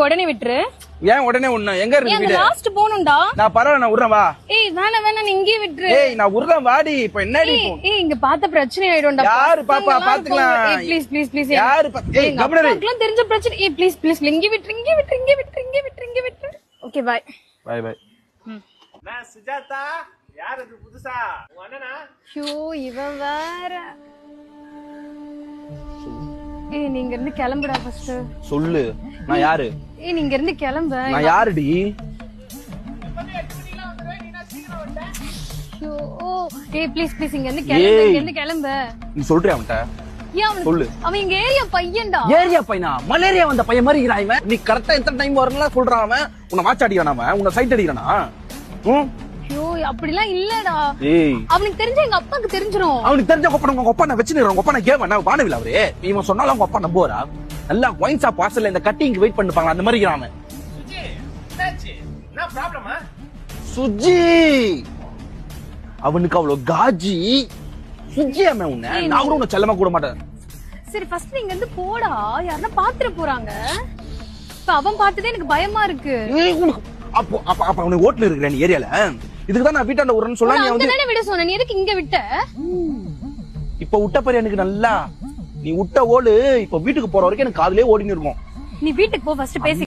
உடனே விட்டுரு. ஏன் உடனே உன்ன எங்க இருக்கு வீடு? லாஸ்ட் போணும்டா. நான் பரவாயில்ல, நான் உறேன் வா. ஏய் வேணா நீ இங்கே விட்டுரு. ஏய் நான் உறேன் வாடி. இப்போ என்னடி போ? ஏய் இங்க பாத்த பிரச்சனை ஆயிடும்டா. யாரு பாப்பா பாத்துக்கலாம். ஏய் ப்ளீஸ் யாரு ஏய் கபனரே. உங்களுக்கு தெரிஞ்ச பிரச்சனை. ஏய் ப்ளீஸ் இங்கே விட்டுரு. Okay bye. பை. நான் சுஜாதா. யார் இது புதுசா? உங்க அண்ணனா? ஐயோ இவன் வேற. ஏய் நீங்க இருந்து கிளம்புடா ஃபர்ஸ்ட். சொல்லு. நான் யாரு? ஏய் நீங்க இருந்து கிளம்பு. நான் யாருடி? ஐயோ ஏய் ப்ளீஸ் இங்க இருந்து கிளம்பு. நீ சொல்றியா அவன்ட்ட? சொல்லு. அவன் எங்க ஏரியா பையன்டா. ஏரியா பையனா? மலேரியா வந்த பையன் மாதிரி இருக்கிறான் இவன். நீ கரெக்ட்டா எத்தனை டைம் வரணும்ல சொல்றான் அவன். உன்னை வாட்ச் அடிக்கிறான் அவன். உன்னை சைட் அடிக்கிறானா? ஐயோ அப்படிலாம் இல்லடா. ஏய் அவனுக்கு தெரிஞ்ச எங்க அப்பாக்கு தெரிஞ்சிரும். அவனுக்கு தெரிஞ்ச உங்க அப்பா நான் வச்சுக்கிறேன். உங்க அப்பா நான் கேவ நான் வானவில அவரே. இவன் சொன்னாலும் உங்க அப்பா நம்புவாரா? நல்லா ஒயின் ஷாப் வாசல்ல இந்த கட்டிங் வெயிட் பண்ணிப்பாங்க அந்த மாதிரி இருக்கிறான் அவன். சுஜி என்னாச்சு? என்ன ப்ராப்ளமா? சுஜி அவனுக்கு அவ்வளவு காஜி. சுஜி அவன் உன்னை நான் கூட உன்னை செல்லமா கூட மாட்டேன். சரி ஃபர்ஸ்ட் நீங்க இருந்து போடா. யாரனா பாத்துற போறாங்க. இப்ப அவன் பார்த்ததே எனக்கு பயமா இருக்கு. அப்போ அவனுக்கு ஓட்டுல இருக்கிற நீ ஏரியால. இதுக்கு தான் நான் வீட்டாண்ட உரன்னு சொல்ல நீ வந்து என்ன விட சொன்ன. நீ எதுக்கு இங்க விட்ட? இப்ப விட்ட பாரு எனக்கு நல்லா. நீ விட்ட ஓடு இப்ப வீட்டுக்கு போற வரைக்கும் எனக்கு காதுலயே ஓடின்னு இருக்கும். நீ வீட்டுக்கு போ ஃபர்ஸ்ட் பேசி.